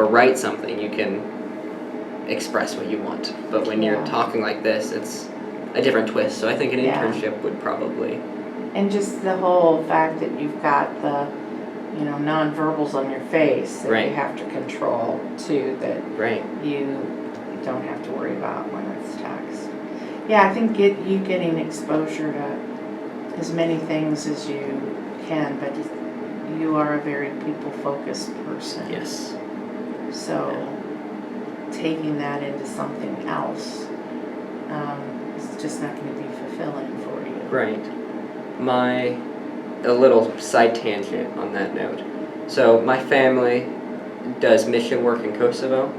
or write something, you can express what you want. But when you're talking like this, it's a different twist. So I think an internship would probably. And just the whole fact that you've got the, nonverbals on your face that you have to control too, that you don't have to worry about when it's text. Yeah, I think getting exposure to as many things as you can, but you are a very people-focused person. Yes. So taking that into something else is just not going to be fulfilling for you. Right. A little side tangent on that note. So my family does mission work in Kosovo.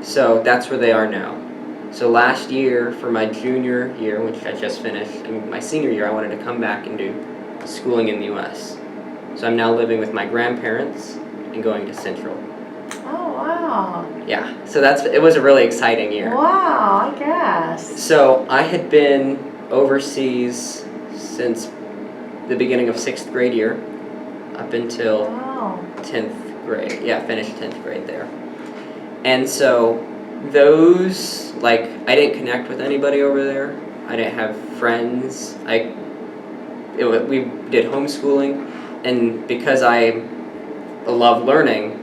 So that's where they are now. So last year, for my junior year, which I just finished, and my senior year, I wanted to come back and do schooling in the U.S. So I'm now living with my grandparents and going to Central. Oh, wow. Yeah, so it was a really exciting year. Wow, I guess. So I had been overseas since the beginning of 6th grade year up until 10th grade. Yeah, finished 10th grade there. And so those, I didn't connect with anybody over there. I didn't have friends. We did homeschooling, and because I love learning,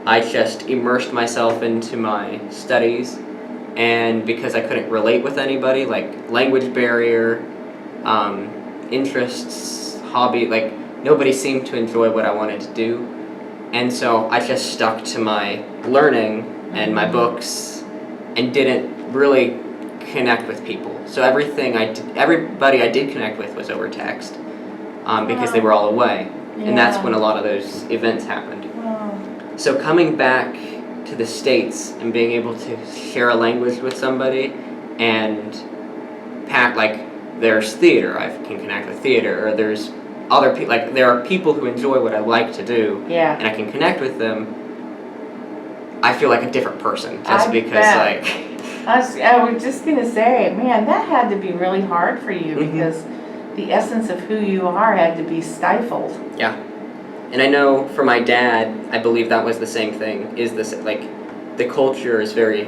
I just immersed myself into my studies, and because I couldn't relate with anybody, language barrier, interests, hobby, nobody seemed to enjoy what I wanted to do, and so I just stuck to my learning and my books and didn't really connect with people. So everybody I did connect with was over text because they were all away, and that's when a lot of those events happened. So coming back to the States and being able to share a language with somebody and there's theater, I can connect with theater, or there's other people, there are people who enjoy what I like to do, and I can connect with them. I feel like a different person just because I was just going to say, man, that had to be really hard for you because the essence of who you are had to be stifled. Yeah. And I know for my dad, I believe that was the same thing, the culture is very,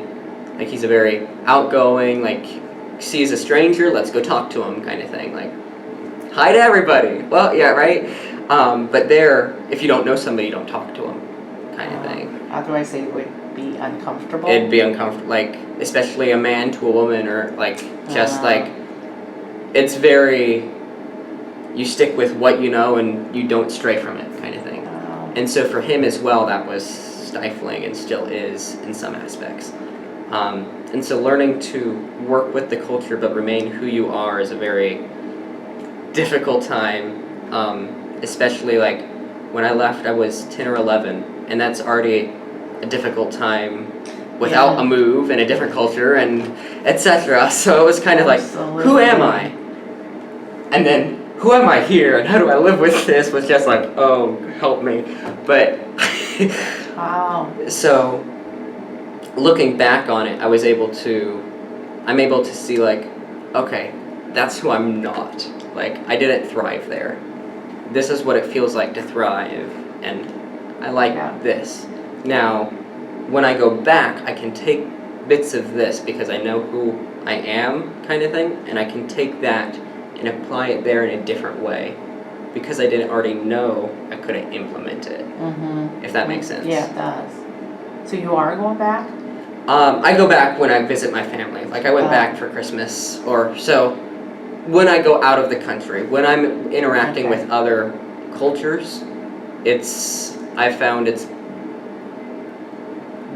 he's a very outgoing, sees a stranger, let's go talk to him kind of thing, hi to everybody. Well, yeah, right? But there, if you don't know somebody, you don't talk to them kind of thing. Otherwise they would be uncomfortable? It'd be uncomfortable, especially a man to a woman, or it's very, you stick with what you know and you don't stray from it kind of thing. And so for him as well, that was stifling and still is in some aspects. And so learning to work with the culture but remain who you are is a very difficult time, especially when I left I was 10 or 11, and that's already a difficult time without a move and a different culture and etc. So it was kind of who am I? And then who am I here and how do I live with this was just oh, help me. But wow. So looking back on it, I'm able to see okay, that's who I'm not. I didn't thrive there. This is what it feels like to thrive, and I like this. Now, when I go back, I can take bits of this because I know who I am kind of thing, and I can take that and apply it there in a different way. Because I didn't already know, I couldn't implement it, if that makes sense. Yeah, it does. So you are going back? I go back when I visit my family. I went back for Christmas, or so. When I go out of the country, when I'm interacting with other cultures, I found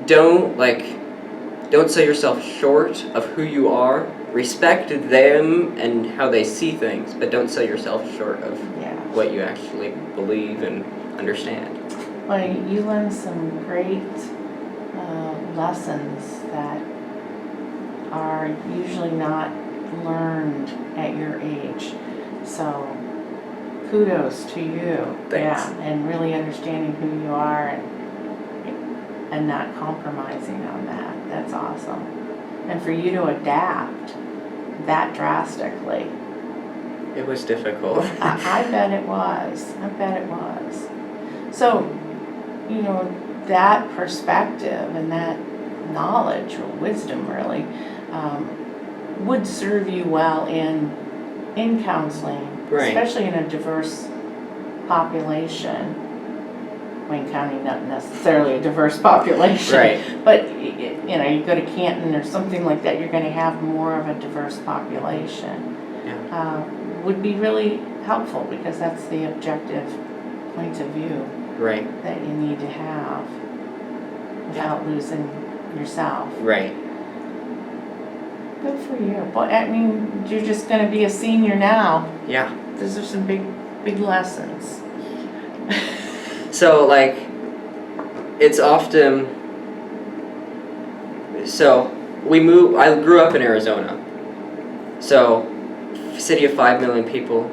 don't sell yourself short of who you are. Respect them and how they see things, but don't sell yourself short of what you actually believe and understand. Well, you learn some great lessons that are usually not learned at your age. So kudos to you. Thanks. Yeah, and really understanding who you are and not compromising on that. That's awesome. And for you to adapt that drastically. It was difficult. I bet it was. So, that perspective and that knowledge or wisdom really would serve you well in counseling, Right. especially in a diverse population. Wayne County, not necessarily a diverse population, Right. but you know, you go to Canton or something like that, you're going to have more of a diverse population. Yeah. Would be really helpful because that's the objective point of view Right. that you need to have without losing yourself. Right. Good for you. But I mean, you're just going to be a senior now. Yeah. Those are some big lessons. So like, it's often. So I grew up in Arizona. So, city of 5 million people,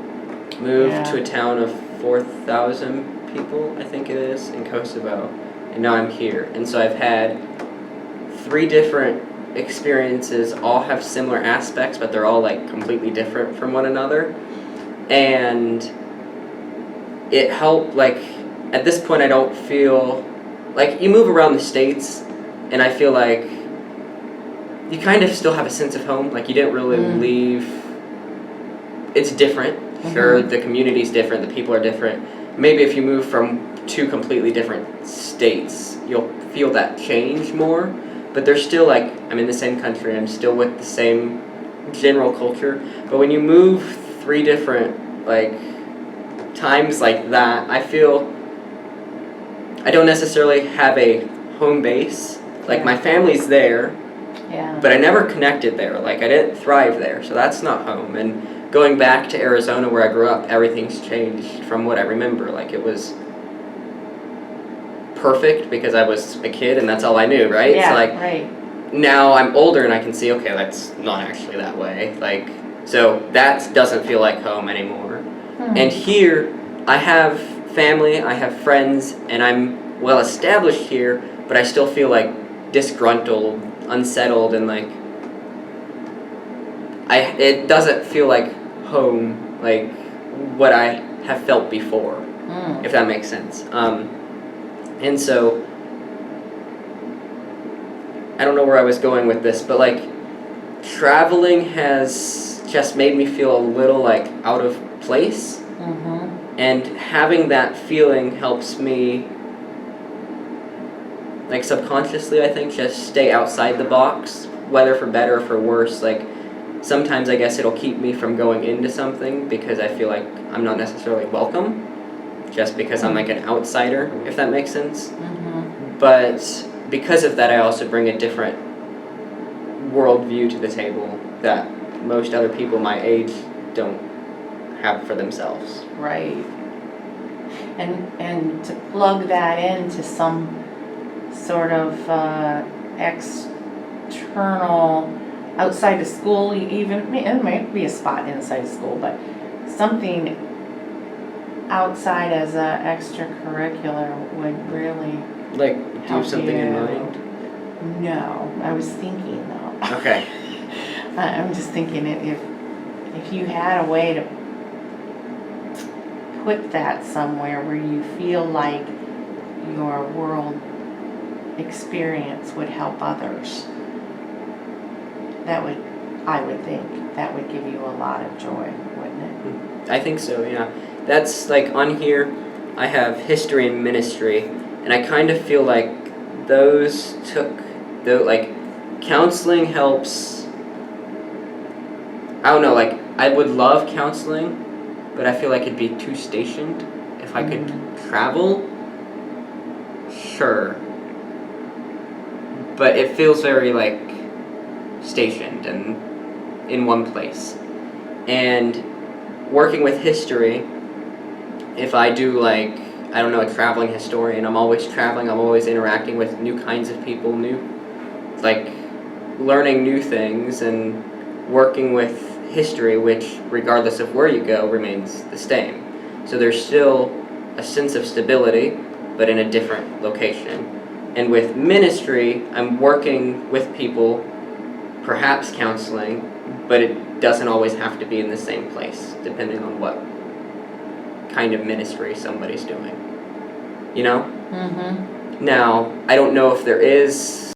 moved to a town of 4,000 people, I think it is, in Kosovo, and now I'm here. And so I've had 3 different experiences, all have similar aspects, but they're all like completely different from one another. And it helped, like, at this point I don't feel, like, you move around the states, and I feel like you kind of still have a sense of home, like you didn't really leave. It's different, sure, the community's different, the people are different. Maybe if you move from 2 completely different states, you'll feel that change more, but they're still like, I'm in the same country, I'm still with the same general culture, but when you move 3 different, like, times like that, I feel I don't necessarily have a home base, like my family's there, but I never connected there, like I didn't thrive there, so that's not home. And going back to Arizona where I grew up, everything's changed from what I remember. Like, it was perfect because I was a kid and that's all I knew, right? Yeah, so like, right. Now I'm older and I can see, okay, that's not actually that way. Like, so that doesn't feel like home anymore. And here, I have family, I have friends, and I'm well established here, but I still feel like disgruntled, unsettled, and like it doesn't feel like home, like what I have felt before, if that makes sense. And so I don't know where I was going with this, but like traveling has just made me feel a little like out of place. And having that feeling helps me, like subconsciously, I think, just stay outside the box, whether for better or for worse. Like, sometimes I guess it'll keep me from going into something because I feel like I'm not necessarily welcome, just because I'm like an outsider, if that makes sense. But because of that, I also bring a different worldview to the table that most other people my age don't have for themselves. Right. And to plug that into some sort of external, outside of school, even, it might be a spot inside of school, but something outside as a extracurricular would really Like, do you have something in you. mind? No, I was thinking though. Okay. I'm just thinking if you had a way to put that somewhere where you feel like your world experience would help others, I would think that would give you a lot of joy, wouldn't it? I think so, yeah. That's like on here, I have history and ministry, and I kind of feel like those like counseling helps. I don't know, like I would love counseling, but I feel like it'd be too stationed. If I could travel, sure. But it feels very like stationed and in one place. And working with history, if I do like, I don't know, a traveling historian, I'm always traveling, I'm always interacting with new kinds of people, like learning new things and working with history, which regardless of where you go remains the same. So there's still a sense of stability, but in a different location. And with ministry, I'm working with people, perhaps counseling, but it doesn't always have to be in the same place, depending on what kind of ministry somebody's doing. You know? Now, I don't know if there is